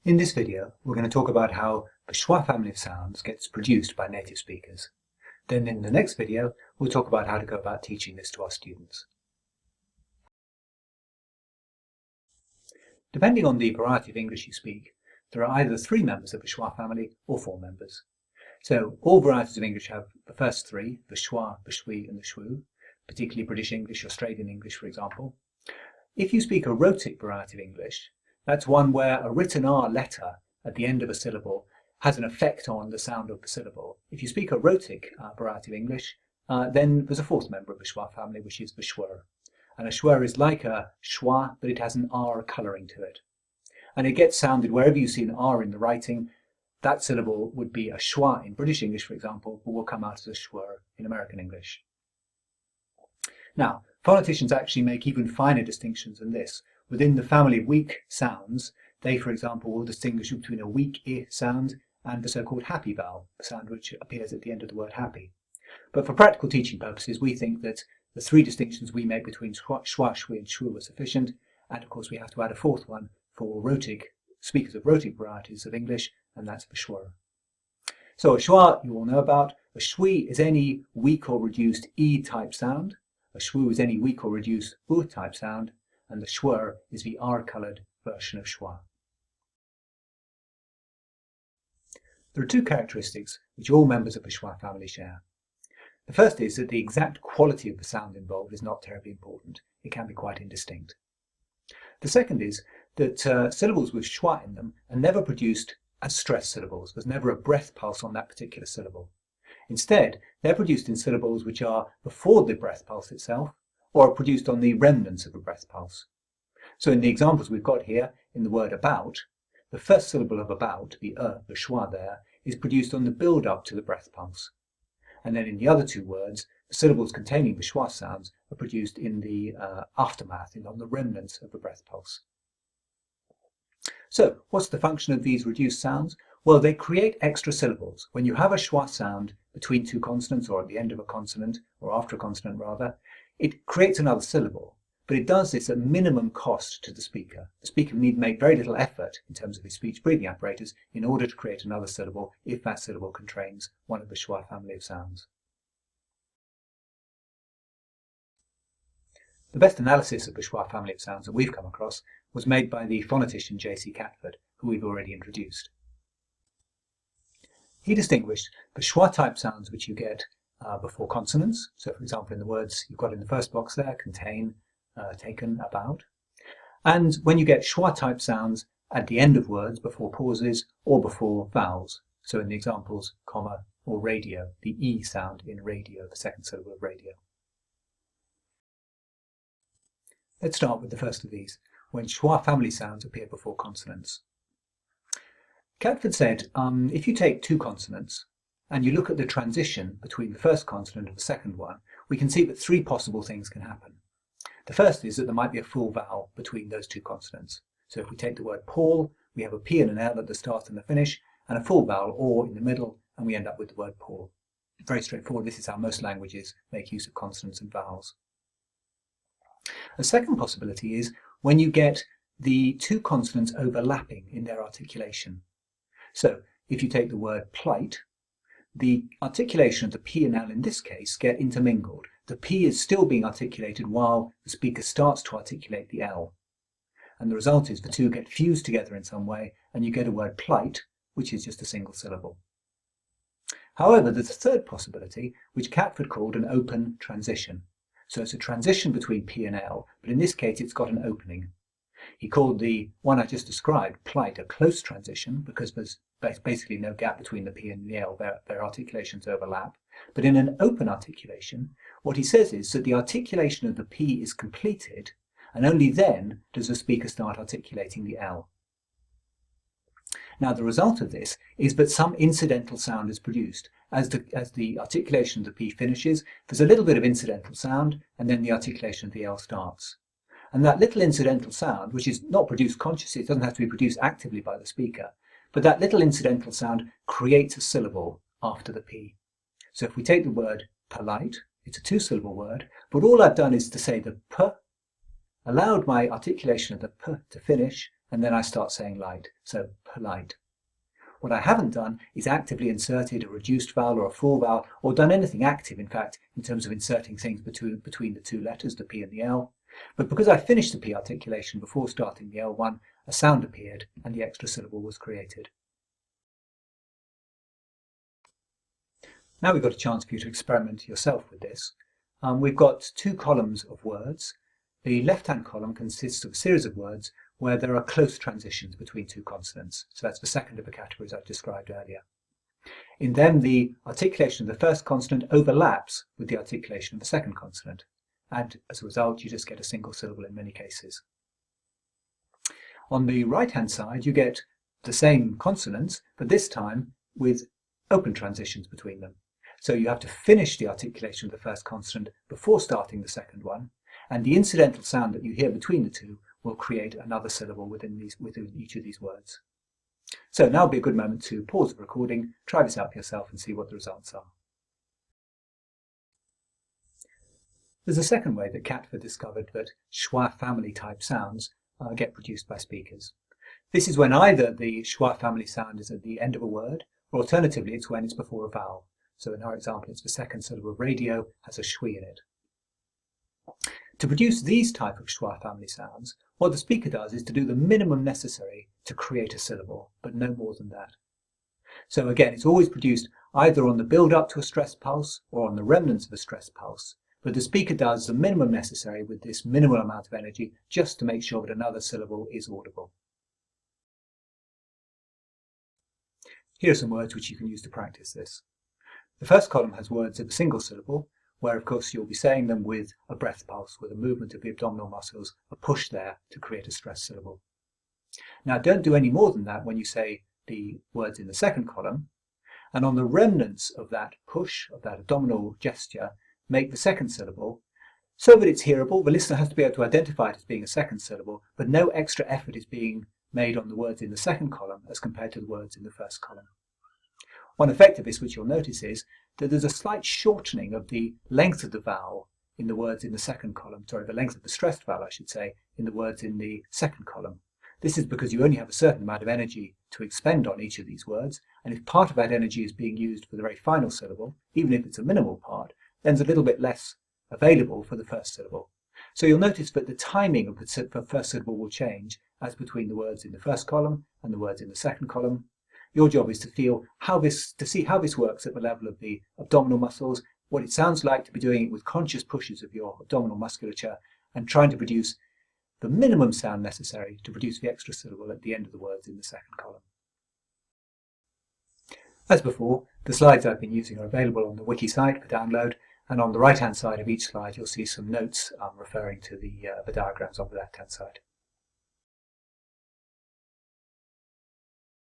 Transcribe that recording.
In this video, we're going to talk about how the schwa family of sounds gets produced by native speakers. Then in the next video, we'll talk about how to go about teaching this to our students. Depending on the variety of English you speak, there are either 3 members of the schwa family or 4 members. So all varieties of English have the first 3, the schwa, the schwi and the schwu, particularly British English, Australian English for example. If you speak a rhotic variety of English, that's one where a written R letter at the end of a syllable has an effect on the sound of the syllable. If you speak a rhotic variety of English, then there's a 4th member of the schwa family, which is the schwa. And a schwa is like a schwa, but it has an R colouring to it. And it gets sounded wherever you see an R in the writing. That syllable would be a schwa in British English, for example, but will come out as a schwa in American English. Now, phoneticians actually make even finer distinctions than this. Within the family of weak sounds, they, for example, will distinguish between a weak I sound and the so-called happy vowel, the sound which appears at the end of the word happy. But for practical teaching purposes, we think that the 3 distinctions we make between schwa, schwi and schwu are sufficient, and of course we have to add a 4th one for rhotic speakers of rhotic varieties of English, and that's the schwa. So a schwa you all know about. A schwi is any weak or reduced E-type sound. A schwu is any weak or reduced U-type sound, and the schwa is the R-coloured version of schwa. There are 2 characteristics which all members of the schwa family share. The first is that the exact quality of the sound involved is not terribly important. It can be quite indistinct. The second is that syllables with schwa in them are never produced as stressed syllables. There's never a breath pulse on that particular syllable. Instead, they're produced in syllables which are before the breath pulse itself, or are produced on the remnants of a breath pulse. So in the examples we've got here, in the word about, the first syllable of about, the schwa there, is produced on the build-up to the breath pulse. And then in the other 2 words, the syllables containing the schwa sounds are produced in the aftermath, on the remnants of the breath pulse. So, what's the function of these reduced sounds? Well, they create extra syllables. When you have a schwa sound between 2 consonants, or at the end of a consonant, or after a consonant rather, it creates another syllable. But it does this at minimum cost to the speaker. The speaker need make very little effort in terms of his speech-breathing apparatus in order to create another syllable if that syllable contains one of the schwa family of sounds. The best analysis of the schwa family of sounds that we've come across was made by the phonetician J.C. Catford, who we've already introduced. He distinguished the schwa-type sounds which you get before consonants. So, for example, in the words you've got in the first box there, contain, taken, about. And when you get schwa-type sounds at the end of words, before pauses, or before vowels. So in the examples, comma, or radio, the E sound in radio, the second syllable of radio. Let's start with the first of these, when schwa family sounds appear before consonants. Catford said, if you take 2 consonants, and you look at the transition between the first consonant and the second one, we can see that 3 possible things can happen. The first is that there might be a full vowel between those 2 consonants. So if we take the word Paul, we have a P and an L at the start and the finish, and a full vowel or in the middle, and we end up with the word Paul. Very straightforward. This is how most languages make use of consonants and vowels. A second possibility is when you get the 2 consonants overlapping in their articulation. So if you take the word plight, the articulation of the P and L in this case get intermingled. The P is still being articulated while the speaker starts to articulate the L. And the result is the 2 get fused together in some way, and you get a word plight, which is just a single syllable. However, there's a third possibility, which Catford called an open transition. So it's a transition between P and L, but in this case it's got an opening. He called the one I just described, plight, a close transition, because there's basically no gap between the P and the L, their articulations overlap. But in an open articulation, what he says is that the articulation of the P is completed, and only then does the speaker start articulating the L. Now the result of this is that some incidental sound is produced. As the articulation of the P finishes, there's a little bit of incidental sound, and then the articulation of the L starts. And that little incidental sound, which is not produced consciously, it doesn't have to be produced actively by the speaker, but that little incidental sound creates a syllable after the P. So if we take the word polite, it's a 2-syllable word, but all I've done is to say the P, allowed my articulation of the P to finish, and then I start saying light, so polite. What I haven't done is actively inserted a reduced vowel or a full vowel, or done anything active, in fact, in terms of inserting things between the two letters, the P and the L. But because I finished the P articulation before starting the L one, a sound appeared and the extra syllable was created. Now we've got a chance for you to experiment yourself with this. We've got two columns of words. The left-hand column consists of a series of words where there are close transitions between two consonants. So that's the second of the categories I've described earlier. In them, the articulation of the first consonant overlaps with the articulation of the second consonant. And as a result, you just get a single syllable in many cases. On the right-hand side, you get the same consonants, but this time with open transitions between them. So you have to finish the articulation of the first consonant before starting the second one, and the incidental sound that you hear between the two will create another syllable within each of these words. So now would be a good moment to pause the recording, try this out for yourself and see what the results are. There's a second way that Catford discovered that schwa family type sounds get produced by speakers. This is when either the schwa family sound is at the end of a word, or alternatively it's when it's before a vowel. So in our example, it's the second syllable of radio has a schwi in it. To produce these type of schwa family sounds, what the speaker does is to do the minimum necessary to create a syllable, but no more than that. So again, it's always produced either on the build-up to a stressed pulse or on the remnants of a stressed pulse, but the speaker does the minimum necessary with this minimal amount of energy just to make sure that another syllable is audible. Here are some words which you can use to practice this. The first column has words of a single syllable, where of course you'll be saying them with a breath pulse, with a movement of the abdominal muscles, a push there to create a stressed syllable. Now don't do any more than that when you say the words in the second column, and on the remnants of that push, of that abdominal gesture, make the second syllable so that it's hearable. The listener has to be able to identify it as being a second syllable, but no extra effort is being made on the words in the second column as compared to the words in the first column. One effect of this which you'll notice is that there's a slight shortening of the length of the vowel in the words in the second column, the length of the stressed vowel, I should say, in the words in the second column. This is because you only have a certain amount of energy to expend on each of these words, and if part of that energy is being used for the very final syllable, even if it's a minimal part, then there's a little bit less available for the first syllable. So you'll notice that the timing of the first syllable will change as between the words in the first column and the words in the second column. Your job is to see how this works at the level of the abdominal muscles, what it sounds like to be doing it with conscious pushes of your abdominal musculature, and trying to produce the minimum sound necessary to produce the extra syllable at the end of the words in the second column. As before, the slides I've been using are available on the wiki site for download, and on the right-hand side of each slide you'll see some notes referring to the diagrams on the left-hand side.